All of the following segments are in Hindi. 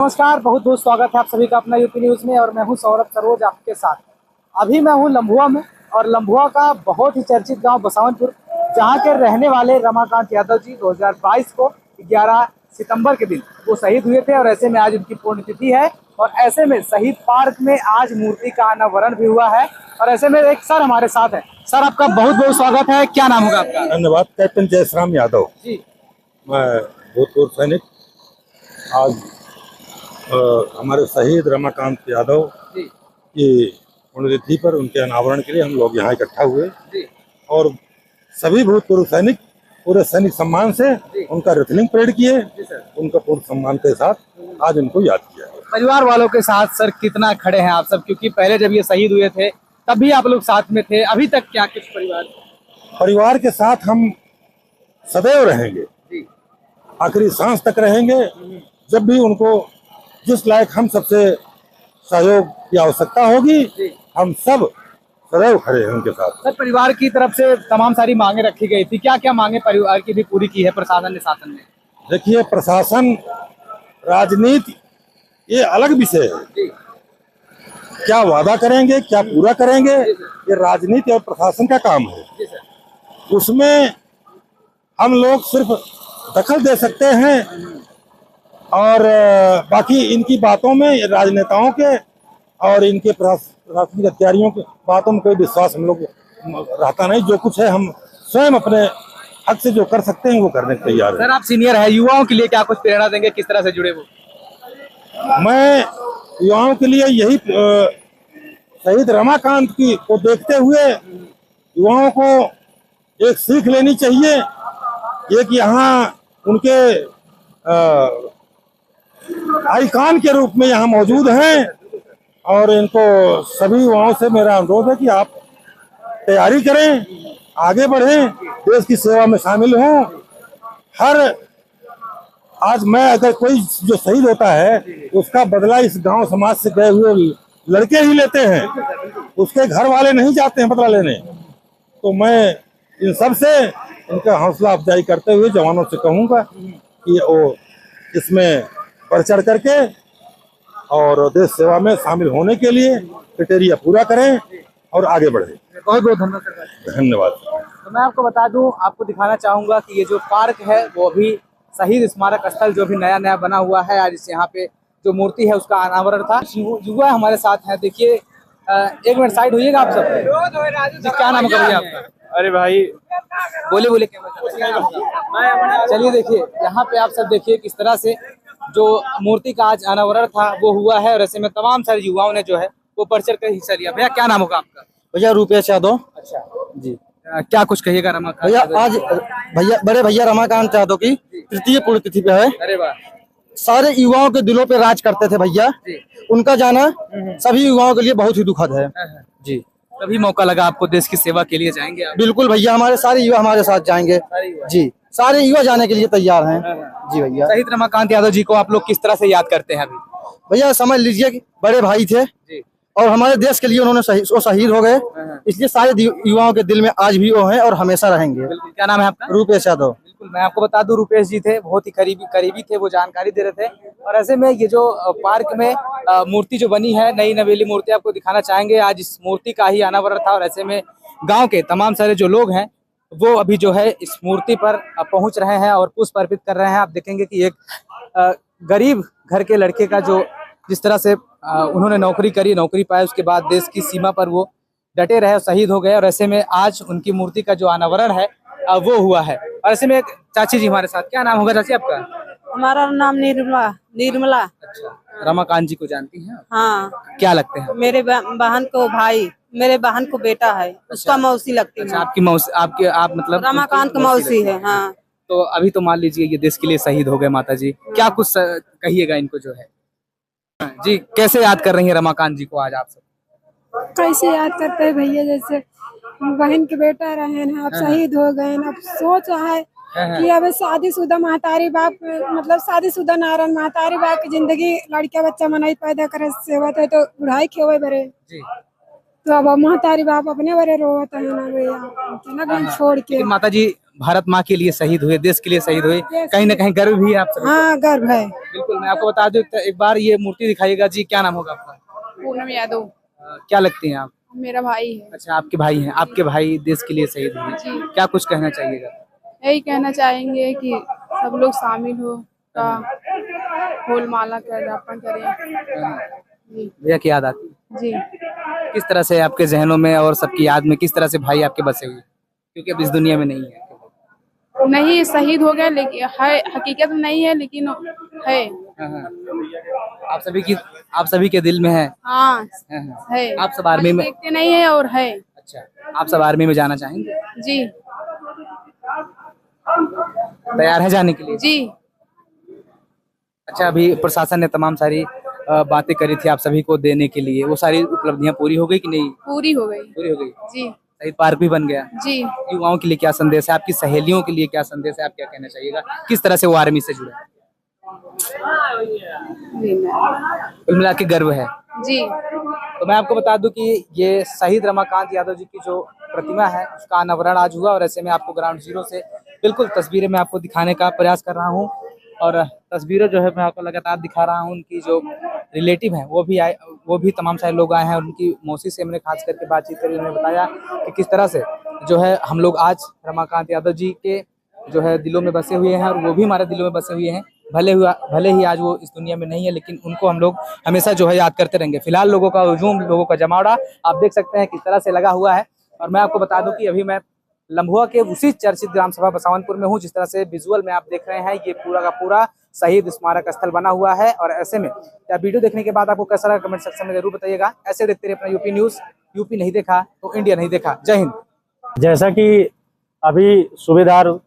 नमस्कार, बहुत बहुत स्वागत है आप सभी का अपना यूपी न्यूज़ में। और मैं हूं सौरभ सरोज आपके साथ। अभी मैं हूं लम्भुआ में, और लम्भुआ का बहुत ही चर्चित गांव बसवनपुर, जहां के रहने वाले रमाकांत यादव जी 2022 को 11 सितंबर के दिन वो शहीद हुए थे। और ऐसे में आज उनकी पुण्यतिथि है, और ऐसे में शहीद पार्क में आज मूर्ति का अनावरण भी हुआ है। और ऐसे में एक सर हमारे साथ है। सर, आपका बहुत बहुत स्वागत है। क्या नाम होगा आपका? धन्यवाद। कैप्टन जयश्राम यादव जी। मैं भूतपूर्व सैनिक। आज हमारे शहीद रमाकांत यादव की पुण्यतिथि पर उनके अनावरण के लिए हम लोग यहाँ इकट्ठा हुए और सभी भूतपूर्व सैनिक पूरे सैनिक सम्मान से उनका रिथनिंग परेड किए। उनका पूर्ण सम्मान के साथ आज उनको याद किया। परिवार वालों के साथ सर कितना खड़े हैं आप सब, क्योंकि पहले जब ये शहीद हुए थे तब भी आप लोग साथ में थे। अभी तक क्या कुछ परिवार के साथ हम सदैव रहेंगे, आखिरी सांस तक रहेंगे। जब भी उनको जिस लायक हम सबसे सहयोग की आवश्यकता होगी, हम सब सदैव खड़े हैं उनके साथ। सर, परिवार की तरफ से तमाम सारी मांगे रखी गई थी, क्या क्या मांगे परिवार की भी पूरी की है प्रशासन ने, शासन ने? देखिए, प्रशासन राजनीति ये अलग विषय है। क्या वादा करेंगे, क्या पूरा करेंगे, ये राजनीति और प्रशासन का काम है। उसमें हम लोग सिर्फ दखल दे सकते हैं, और बाकी इनकी बातों में राजनेताओं के और इनके प्रशासनिक अधिकारियों की बातों में कोई विश्वास हम लोग रहता नहीं। जो कुछ है हम स्वयं अपने हक से जो कर सकते हैं वो करने को तैयार है। सर, आप सीनियर है, युवाओं के लिए क्या कुछ प्रेरणा देंगे, किस तरह से जुड़े वो? मैं युवाओं के लिए यही शहीद रमाकांत की को देखते हुए युवाओं को एक सीख लेनी चाहिए। एक यहाँ उनके आइकॉन के रूप में यहाँ मौजूद हैं, और इनको सभी युवाओं से मेरा अनुरोध है कि आप तैयारी करें, आगे बढ़ें, देश की सेवा में शामिल हों। आज मैं अगर कोई जो शहीद होता है उसका बदला इस गांव समाज से गए हुए लड़के ही लेते हैं, उसके घर वाले नहीं जाते हैं बदला लेने। तो मैं इन सब से इनका हौसला अफजाई करते हुए जवानों से कहूँगा कि वो इसमें बढ़ चढ़ करके और देश सेवा में शामिल होने के लिए क्राइटेरिया पूरा करें और आगे बढ़े। बहुत बहुत धन्यवाद। धन्यवाद। तो मैं आपको बता दूं, आपको दिखाना चाहूंगा कि ये जो पार्क है वो अभी शहीद स्मारक स्थल जो भी नया बना हुआ है, आज यहाँ पे जो मूर्ति है उसका अनावरण था। युवा हमारे साथ है, देखिए। एक मिनट साइड होइएगा आप सब। क्या नाम है आपका? अरे भाई, बोले चलिए, देखिए यहाँ पे आप सब देखिए किस तरह से जो मूर्ति का आज अनावरण था वो हुआ है। और ऐसे में तमाम सारे युवाओं ने जो है वो बढ़ चढ़ कर हिस्सा लिया। भैया, क्या नाम होगा आपका? भैया रुपेश यादव। अच्छा जी। क्या कुछ कहिएगा रमाकांत भैया? आज बड़े भैया रमाकांत यादव की तृतीय पुण्यतिथि पे है। अरे वाह। सारे युवाओं के दिलों पे राज करते थे भैया। उनका जाना सभी युवाओं के लिए बहुत ही दुखद है जी। तभी मौका लगा आपको, देश की सेवा के लिए जाएंगे आप? बिल्कुल भैया, हमारे सारे युवा हमारे साथ जाएंगे जी। सारे युवा जाने के लिए तैयार हैं जी भैया। शहीद रमाकांत यादव जी को आप लोग किस तरह से याद करते हैं अभी? भैया समझ लीजिए कि बड़े भाई थे और हमारे देश के लिए उन्होंने शहीद हो गए, इसलिए सारे युवाओं के दिल में आज भी वो हैं और हमेशा रहेंगे। क्या नाम है आपका? रुपेश यादव। बिल्कुल, मैं आपको बता दूं, रुपेश जी थे, बहुत ही करीबी थे, वो जानकारी दे रहे थे। और ऐसे में ये जो पार्क में मूर्ति जो बनी है, नई नवेली मूर्ति आपको दिखाना चाहेंगे। आज इस मूर्ति का ही अनावरण था, और ऐसे में गाँव के तमाम सारे जो लोग हैं वो अभी जो है इस मूर्ति पर पहुंच रहे हैं और पुष्प अर्पित कर रहे हैं। आप देखेंगे कि एक गरीब घर के लड़के का जो जिस तरह से उन्होंने नौकरी पाई, उसके बाद देश की सीमा पर वो डटे रहे, शहीद हो गए। और ऐसे में आज उनकी मूर्ति का जो अनावरण है वो हुआ है। और ऐसे में एक चाची जी हमारे साथ। क्या नाम होगा चाची आपका? हमारा नाम निर्मला। अच्छा, रमाकांत जी को जानती हैं? हाँ। क्या लगते हैं? मेरे बहन को भाई, मेरे बहन को बेटा है। उसका मौसी लगती है। अच्छा, आपकी मौसी? आप मतलब रमाकांत की मौसी है। हाँ। तो अभी तो मान लीजिए ये देश के लिए शहीद हो गए माता जी, क्या कुछ कहिएगा इनको जो है जी? कैसे याद कर रही हैं रमाकांत जी को आज आप सब? कैसे याद करते हैं भैया, जैसे बहन के बेटा रहे हैं, अब शहीद हो गए। अब सोच रहा है कि अब शादीशुदा महतारी बाप, मतलब शादीशुदा नारायण महतारी बाप की जिंदगी लड़का बच्चा मनाई पैदा करे सेवा थे तो बुढ़ाई खेवे बरे जी। तो अब महतारी बाप अपने बड़े रोते हैं ना भैया, चला गए छोड़ के। लेकिन माता जी भारत माँ के लिए शहीद हुए, देश के लिए शहीद हुए, कहीं ना कहीं गर्व भी है आप सभी को। हाँ गर्व है। बिल्कुल, मैं आपको बता दूं, एक बार ये मूर्ति दिखाइएगा जी। क्या नाम होगा आपका? पूनम यादव। क्या लगती हैं आप? मेरा भाई है। अच्छा, आपके भाई हैं, आपके भाई देश के लिए शहीद हुए, क्या कुछ कहना चाहिएगा? यही कहना चाहेंगे कि सब लोग शामिल हो का फूल माला का अर्पण करें। भैया की याद आती है जी। किस तरह से आपके जहनों में और सबकी याद में किस तरह से भाई आपके बसे हुए, क्योंकि अब इस दुनिया में नहीं है? नहीं, शहीद हो गए, लेकिन है हकीकत में नहीं है, लेकिन है। आप सभी के दिल में है। हाँ है। आप सब आर्मी में देखते नहीं है और है। अच्छा, आप सब आर्मी में जाना चाहेंगे? जी तैयार है जाने के लिए? जी। अच्छा, अभी प्रशासन ने तमाम सारी बातें करी थी आप सभी को देने के लिए, वो सारी उपलब्धियां पूरी हो गई कि नहीं? पूरी हो गई। पूरी हो गई। जी। शहीद पार्क भी बन गया। जी। युवाओं के लिए क्या संदेश है, आपकी सहेलियों के लिए क्या संदेश है, आप क्या कहना चाहिएगा, किस तरह से वो आर्मी से जुड़े? कुल मिला के गर्व है जी। तो मैं आपको बता दूं कि ये शहीद रमाकांत यादव जी की जो प्रतिमा है उसका अनावरण आज हुआ, और ऐसे में आपको ग्राउंड जीरो से बिल्कुल तस्वीरें मैं आपको दिखाने का प्रयास कर रहा हूं, और तस्वीरें जो है मैं आपको लगातार दिखा रहा हूं। उनकी जो रिलेटिव हैं वो भी आए, वो भी तमाम सारे लोग आए हैं, और उनकी मौसी से हमने खास करके बातचीत करी, उन्होंने बताया कि किस तरह से जो है हम लोग आज रमाकांत यादव जी के जो है दिलों में बसे हुए हैं, और वो भी हमारे दिलों में बसे हुए हैं। भले ही आज वो इस दुनिया में नहीं है, लेकिन उनको हम लोग हमेशा जो है याद करते रहेंगे। फिलहाल लोगों का हुजूम, लोगों का जमावड़ा आप देख सकते हैं किस तरह से लगा हुआ है। और मैं आपको बता दूं कि अभी मैं लम्भुआ के उसी चर्चित ग्राम सभा बसावनपुर में हूं। जिस तरह से विजुअल में आप देख रहे हैं, ये पूरा का पूरा शहीद स्मारक स्थल बना हुआ है। और ऐसे में क्या वीडियो देखने के बाद आपको कैसा लगा, कमेंट सेक्शन में जरूर बताइएगा। ऐसे देखते रहिए अपना यूपी न्यूज। यूपी नहीं देखा तो इंडिया नहीं देखा। जय हिंद। जैसा कि अभी सूबेदार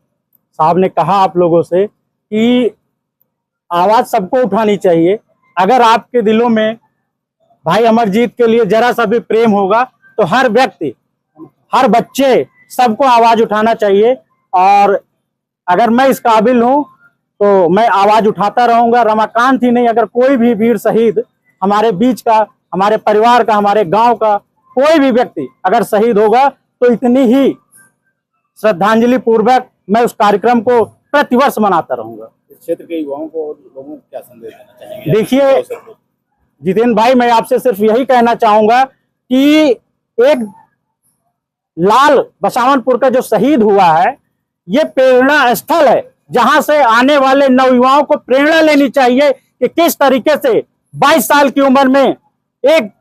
साहब ने कहा आप लोगों से कि आवाज सबको उठानी चाहिए। अगर आपके दिलों में भाई अमरजीत के लिए जरा सा भी प्रेम होगा तो हर व्यक्ति, हर बच्चे, सबको आवाज उठाना चाहिए। और अगर मैं इस काबिल हूं तो मैं आवाज उठाता रहूंगा। रमाकांत ही नहीं, अगर कोई भी वीर शहीद हमारे बीच का, हमारे परिवार का, हमारे गांव का कोई भी व्यक्ति अगर शहीद होगा तो इतनी ही श्रद्धांजलि पूर्वक मैं उस कार्यक्रम को प्रतिवर्ष मनाता रहूंगा। इस क्षेत्र के युवाओं को और लोगों को क्या संदेश देना चाहेंगे? देखिए जितेंद्र भाई, मैं आपसे सिर्फ यही कहना चाहूंगा कि एक लाल बसावनपुर का जो शहीद हुआ है, ये प्रेरणा स्थल है जहां से आने वाले नवयुवाओं को प्रेरणा लेनी चाहिए कि किस तरीके से 22 साल की उम्र में एक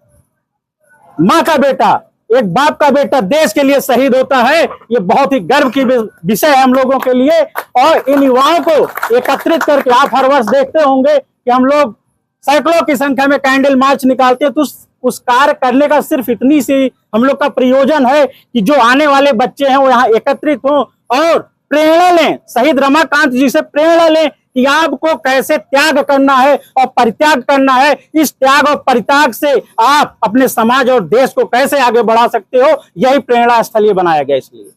माँ का बेटा, एक बाप का बेटा देश के लिए शहीद होता है। ये बहुत ही गर्व की विषय है हम लोगों के लिए। और इन युवाओं को एकत्रित करके आप हर वर्ष देखते होंगे कि हम लोग सैकड़ों की संख्या में कैंडल मार्च निकालते हैं। तो उस कार्य करने का सिर्फ इतनी सी हम लोग का प्रयोजन है कि जो आने वाले बच्चे हैं वो यहाँ एकत्रित हों और प्रेरणा लें, शहीद रमाकांत जी से प्रेरणा लें कि आपको कैसे त्याग करना है और परित्याग करना है। इस त्याग और परित्याग से आप अपने समाज और देश को कैसे आगे बढ़ा सकते हो, यही प्रेरणा स्थल बनाया गया इसलिए।